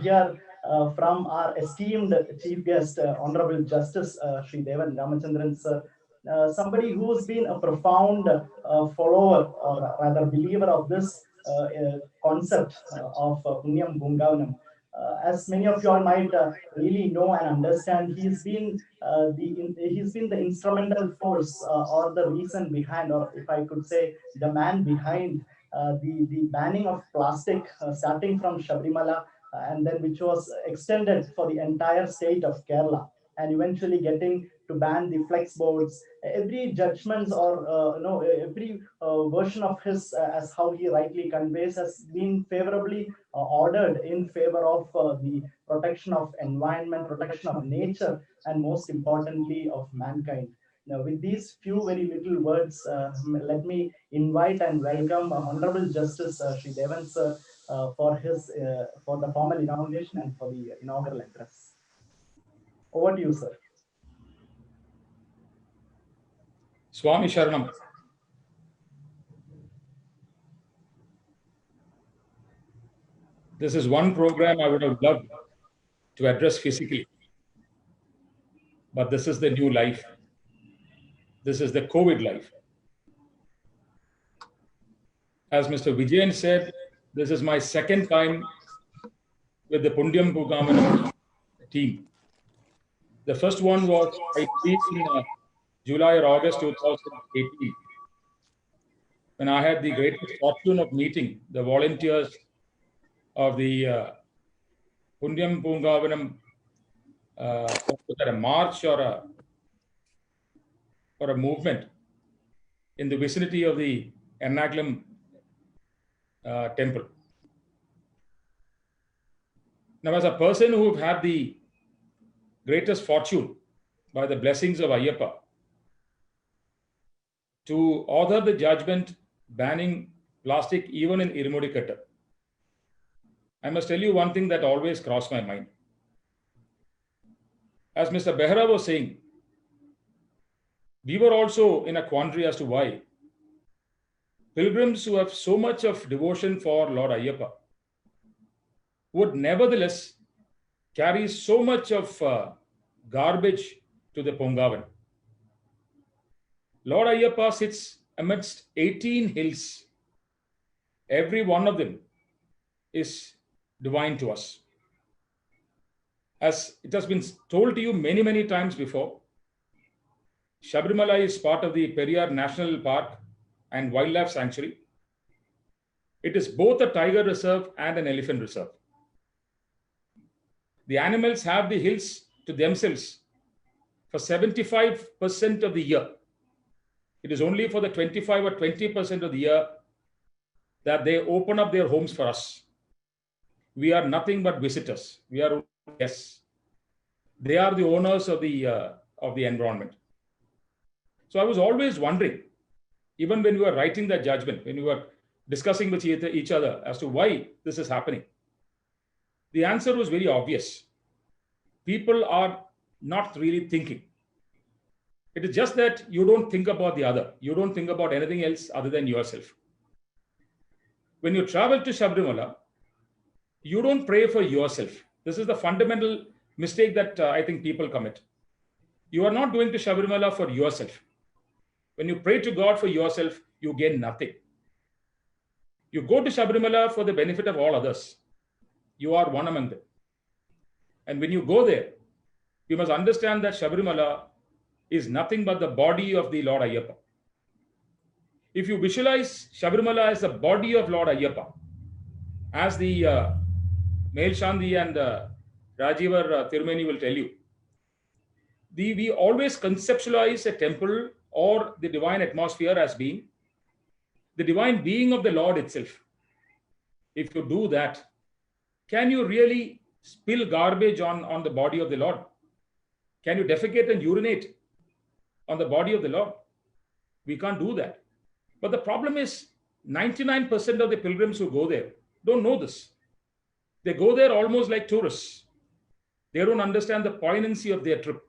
hear from our esteemed chief guest, Honorable Justice Sri Devan Ramachandran sir, somebody who's been a profound follower or rather believer of this concept of Punyam Bungavanam. As many of you all might really know and understand, he's been the instrumental force or the reason behind, or if I could say, the man behind the banning of plastic, starting from Shabrimala, and then which was extended for the entire state of Kerala, and eventually getting to ban the flex boards. Every judgments or every version of his, as how he rightly conveys, has been favorably ordered in favor of the protection of environment, protection of nature, and most importantly of mankind. Now, with these few very little words, let me invite and welcome Honorable Justice Sri Devan sir for the formal inauguration and for the inaugural address. Over to you, sir. Swami Sharanam. This is one program I would have loved to address physically. But this is the new life. This is the COVID life. As Mr. Vijayan said, this is my second time with the Punyam Bungavanam team. The first one was, I believe, in July or August 2018, when I had the great fortune of meeting the volunteers of the Punyam Bungavanam, a march or a movement in the vicinity of the Ernakulam temple. Now, as a person who have had the greatest fortune by the blessings of Ayyappa to author the judgment banning plastic even in Irumudikattu, I must tell you one thing that always crossed my mind. As Mr. Behra was saying, we were also in a quandary as to why pilgrims who have so much of devotion for Lord Ayyappa would nevertheless carry so much of garbage to the Pongavan. Lord Ayyappa sits amidst 18 hills. Every one of them is divine to us. As it has been told to you many, many times before, Shabrimala is part of the Periyar National Park and Wildlife Sanctuary. It is both a tiger reserve and an elephant reserve. The animals have the hills to themselves for 75% of the year. It is only for the 25 or 20% of the year that they open up their homes for us. We are nothing but visitors. We are guests. They are the owners of the environment. So I was always wondering, even when we were writing that judgment, when we were discussing with each other as to why this is happening, the answer was very obvious. People are not really thinking. It is just that you don't think about the other. You don't think about anything else other than yourself. When you travel to Shabrimala, you don't pray for yourself. This is the fundamental mistake that I think people commit. You are not going to Shabrimala for yourself. When you pray to God for yourself, you gain nothing. You go to Shabrimala for the benefit of all others. You are one among them. And when you go there, you must understand that Shabrimala is nothing but the body of the Lord Ayyappa. If you visualize Shabrimala as the body of Lord Ayyappa, as the Melshandi and Rajivar Tirumeni will tell you, we always conceptualize a temple or the divine atmosphere as being the divine being of the Lord itself. If you do that, can you really spill garbage on the body of the Lord? Can you defecate and urinate on the body of the Lord? We can't do that. But the problem is 99% of the pilgrims who go there don't know this. They go there almost like tourists. They don't understand the poignancy of their trip.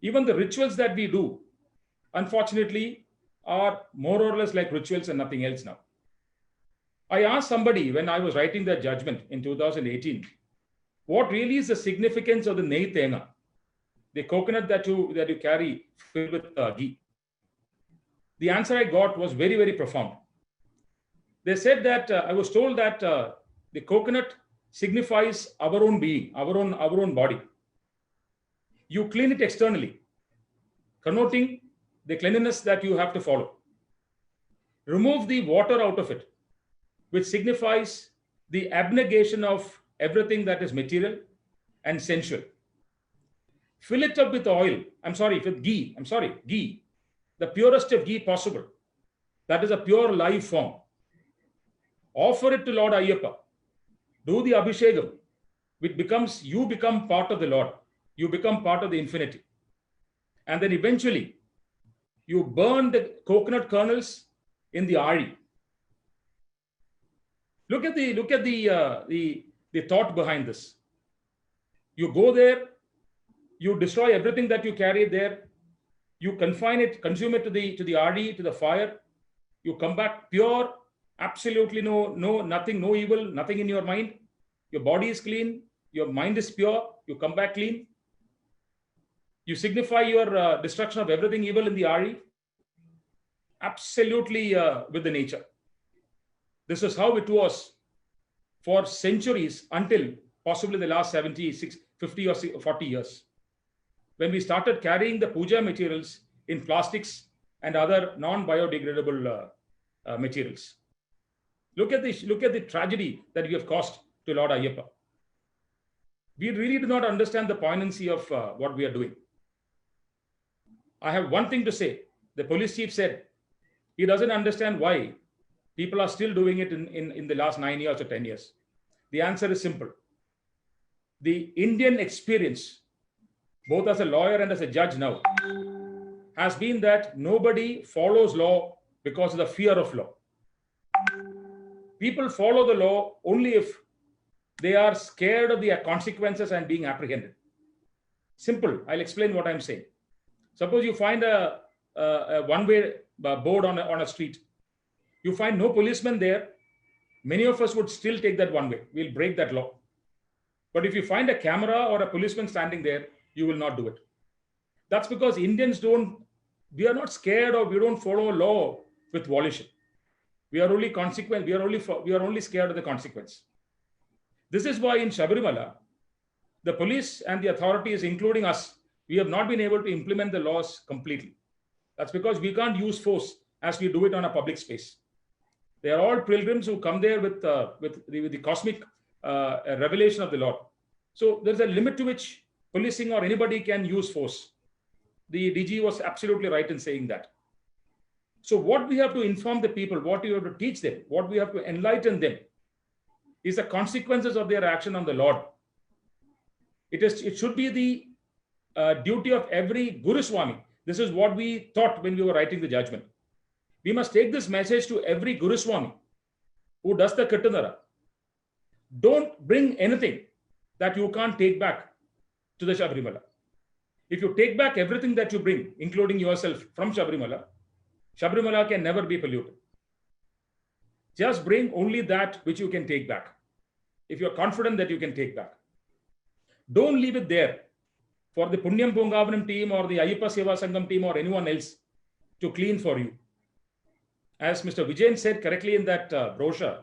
Even the rituals that we do, unfortunately, are more or less like rituals and nothing else now. I asked somebody when I was writing that judgment in 2018, what really is the significance of the Nei Tenga, the coconut that you carry filled with ghee? The answer I got was very, very profound. They said that I was told that the coconut signifies our own being, our own body. You clean it externally, connoting the cleanliness that you have to follow. Remove the water out of it, which signifies the abnegation of everything that is material and sensual. Fill it up with oil. With ghee. Ghee. The purest of ghee possible. That is a pure live form. Offer it to Lord Ayyappa. Do the Abhishekam, which becomes, you become part of the Lord. You become part of the infinity. And then eventually, you burn the coconut kernels in the Ari. Look at the thought behind this. You go there, you destroy everything that you carry there, you confine it, consume it to the Ari, to the fire. You come back pure, absolutely nothing, no evil, nothing in your mind. Your body is clean, your mind is pure. You come back clean. You signify your destruction of everything evil in the Ari, absolutely with the nature. This is how it was for centuries until possibly the last 50 or 40 years, when we started carrying the puja materials in plastics and other non-biodegradable materials. Look at the tragedy that we have caused to Lord Ayyappa. We really do not understand the poignancy of what we are doing. I have one thing to say. The police chief said he doesn't understand why people are still doing it in the last 9 years or 10 years. The answer is simple. The Indian experience, both as a lawyer and as a judge now, has been that nobody follows law because of the fear of law. People follow the law only if they are scared of the consequences and being apprehended. Simple. I'll explain what I'm saying. Suppose you find a one-way board on a street. You find no policeman there. Many of us would still take that one way. We'll break that law. But if you find a camera or a policeman standing there, you will not do it. That's because Indians we are not scared, or we don't follow law with volition. We are only consequent. We are only scared of the consequence. This is why in Sabarimala, the police and the authorities, including us, we have not been able to implement the laws completely. That's because we can't use force as we do it on a public space. They are all pilgrims who come there with the cosmic revelation of the Lord. So there's a limit to which policing or anybody can use force. The DG was absolutely right in saying that. So what we have to inform the people, what we have to teach them, what we have to enlighten them is the consequences of their action on the Lord. It should be the duty of every Guru Swami. This is what we thought when we were writing the judgment. We must take this message to every Guru Swami who does the Kirtanara. Don't bring anything that you can't take back to the Sabarimala. If you take back everything that you bring, including yourself, from Sabarimala, Sabarimala can never be polluted. Just bring only that which you can take back, if you're confident that you can take back. Don't leave it there for the Punyam Pongavanam team or the Ayyappa Seva Sangam team or anyone else to clean for you. As Mr. Vijayan said correctly in that brochure,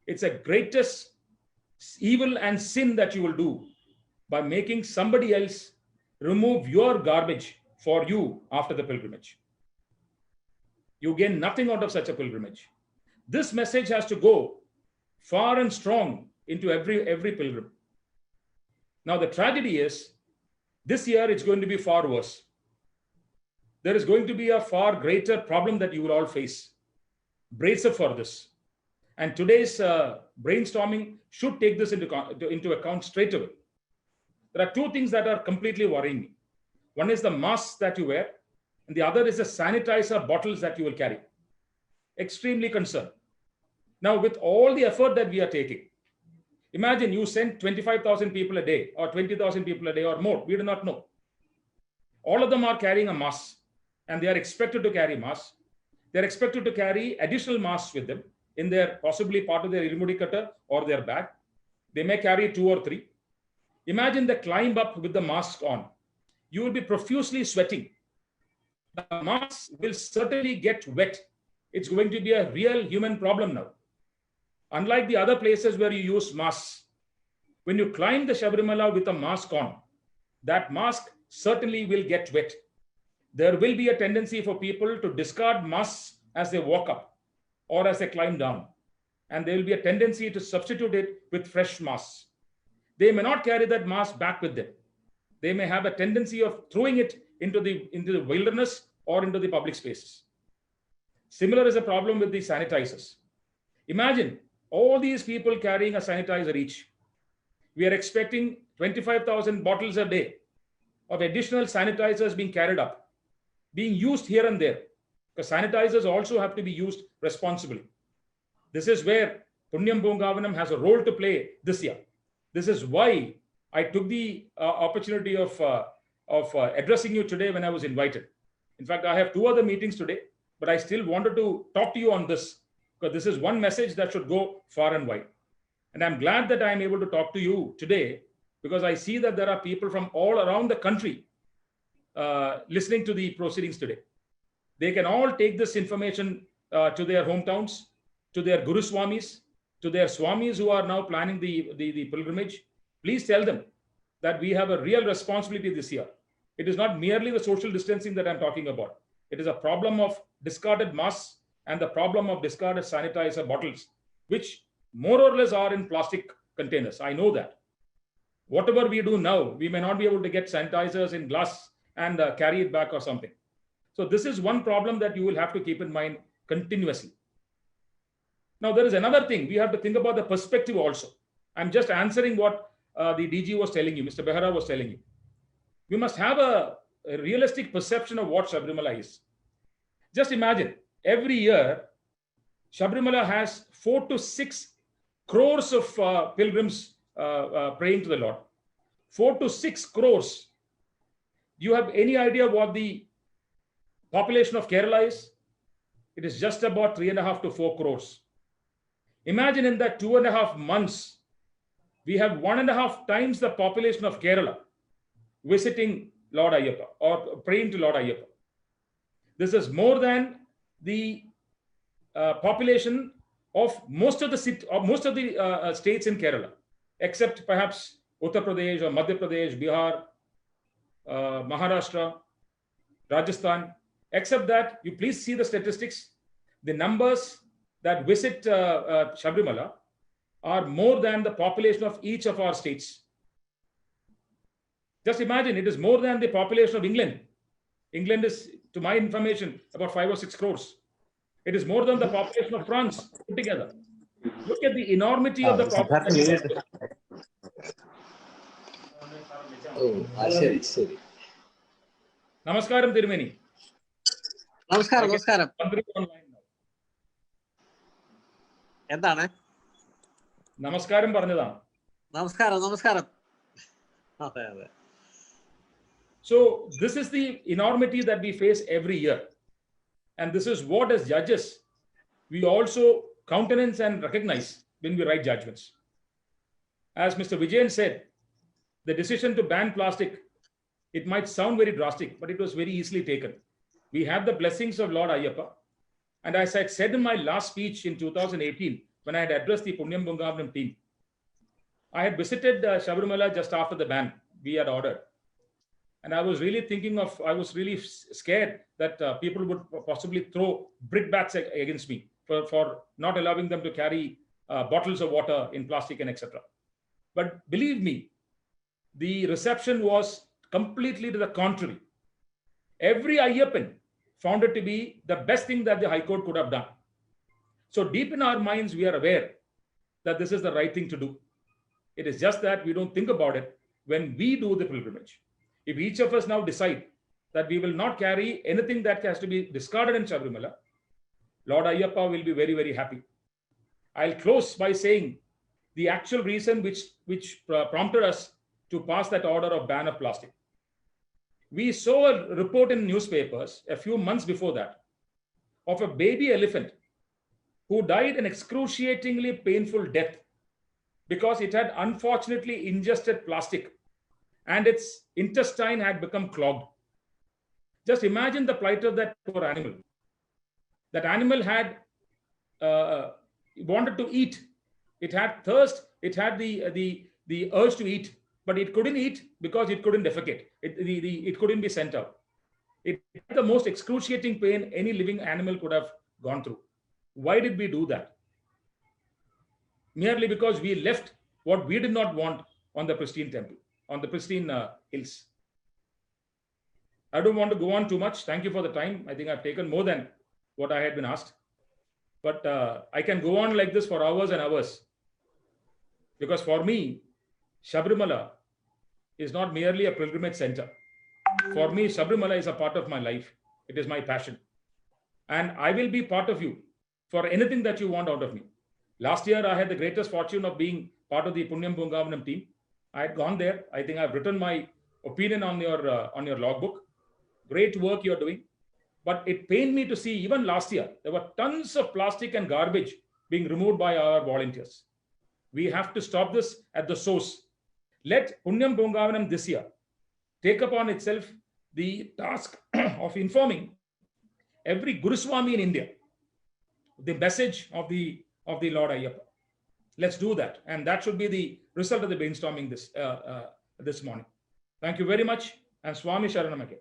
it's the greatest evil and sin that you will do by making somebody else remove your garbage for you after the pilgrimage. You gain nothing out of such a pilgrimage. This message has to go far and strong into every pilgrim. Now the tragedy is, this year it's going to be far worse. There is going to be a far greater problem that you will all face. Brace up for this. And today's brainstorming should take this into account straight away. There are two things that are completely worrying me. One is the masks that you wear, and the other is the sanitizer bottles that you will carry. Extremely concerned. Now, with all the effort that we are taking, imagine you send 25,000 people a day or 20,000 people a day or more. We do not know. All of them are carrying a mask, and they are expected to carry masks. They're expected to carry additional masks with them in their, possibly part of their irmudi cutter or their bag. They may carry 2 or 3. Imagine the climb up with the mask on. You will be profusely sweating. The mask will certainly get wet. It's going to be a real human problem now. Unlike the other places where you use masks, when you climb the Sabarimala with a mask on, that mask certainly will get wet. There will be a tendency for people to discard masks as they walk up or as they climb down. And there will be a tendency to substitute it with fresh masks. They may not carry that mask back with them. They may have a tendency of throwing it into the wilderness or into the public spaces. Similar is a problem with the sanitizers. Imagine all these people carrying a sanitizer each. We are expecting 25,000 bottles a day of additional sanitizers being carried up, being used here and there, because sanitizers also have to be used responsibly. This is where Punyam Pongavanam has a role to play this year. This is why I took the opportunity of addressing you today when I was invited. In fact, I have 2 other meetings today, but I still wanted to talk to you on this, because this is one message that should go far and wide. And I'm glad that I'm able to talk to you today, because I see that there are people from all around the country listening to the proceedings today. They can all take this information to their hometowns, to their Guru Swamis, to their Swamis who are now planning the pilgrimage. Please tell them that we have a real responsibility this year. It is not merely the social distancing that I'm talking about. It is a problem of discarded masks and the problem of discarded sanitizer bottles, which more or less are in plastic containers. I know that. Whatever we do now, we may not be able to get sanitizers in glass and carry it back or something. So this is one problem that you will have to keep in mind continuously. Now, there is another thing. We have to think about the perspective also. I'm just answering what the DG was telling you, Mr. Behera was telling you. We must have a realistic perception of what Sabarimala is. Just imagine, every year, Sabarimala has 4 to 6 crores of pilgrims praying to the Lord. 4 to 6 crores. Do you have any idea what the population of Kerala is? It is just about 3.5 to 4 crores. Imagine in that 2.5 months, we have 1.5 times the population of Kerala visiting Lord Ayyappa or praying to Lord Ayyappa. This is more than the population of most of the states in Kerala, except perhaps Uttar Pradesh or Madhya Pradesh, Bihar, Maharashtra, Rajasthan. Except that, you please see the statistics. The numbers that visit Sabarimala are more than the population of each of our states. Just imagine, it is more than the population of England. England is, to my information, about 5 or 6 crores. It is more than the population of France put together. Look at the enormity of the population. Namaskaram, Tirumeni. Namaskaram, namaskaram. എന്താണ്? നമസ്കാരം പറഞ്ഞതാണ്. നമസ്കാരം, നമസ്കാരം. അതെ, അതെ. So this is the enormity that we face every year. And this is what, as judges, we also countenance and recognize when we write judgments. As Mr. Vijayan said, the decision to ban plastic, it might sound very drastic, but it was very easily taken. We have the blessings of Lord Ayyappa. And as I said in my last speech in 2018, when I had addressed the Punyam Pongavanam team, I had visited Sabarimala just after the ban we had ordered. And I was really scared that people would possibly throw brickbats against me for not allowing them to carry bottles of water in plastic and etc. But believe me, the reception was completely to the contrary. Every Ayyappan found it to be the best thing that the High Court could have done. So deep in our minds, we are aware that this is the right thing to do. It is just that we don't think about it when we do the pilgrimage. If each of us now decide that we will not carry anything that has to be discarded in Sabarimala, Lord Ayyappa will be very, very happy. I'll close by saying the actual reason which prompted us to pass that order of ban of plastic. We saw a report in newspapers a few months before that of a baby elephant who died an excruciatingly painful death because it had unfortunately ingested plastic and its intestine had become clogged. Just imagine the plight of that poor animal. That animal had wanted to eat. It had thirst. It had the urge to eat, but it couldn't eat because it couldn't defecate. It couldn't be sent out. It had the most excruciating pain any living animal could have gone through. Why did we do that? Merely because we left what we did not want on the pristine temple, on the pristine hills. I don't want to go on too much. Thank you for the time. I think I've taken more than what I had been asked. But I can go on like this for hours and hours. Because for me, Sabrimala is not merely a pilgrimage center. For me, Sabrimala is a part of my life. It is my passion. And I will be part of you for anything that you want out of me. Last year, I had the greatest fortune of being part of the Punyam Poongavanam team. I had gone there. I think I've written my opinion on your logbook. Great work you're doing. But it pained me to see, even last year, there were tons of plastic and garbage being removed by our volunteers. We have to stop this at the source. Let Punyam Poongavanam this year take upon itself the task of informing every Guruswami in India the message of the Lord Ayyappa. Let's do that. And that should be the result of the brainstorming this morning. Thank you very much. And Swami Sharanamake.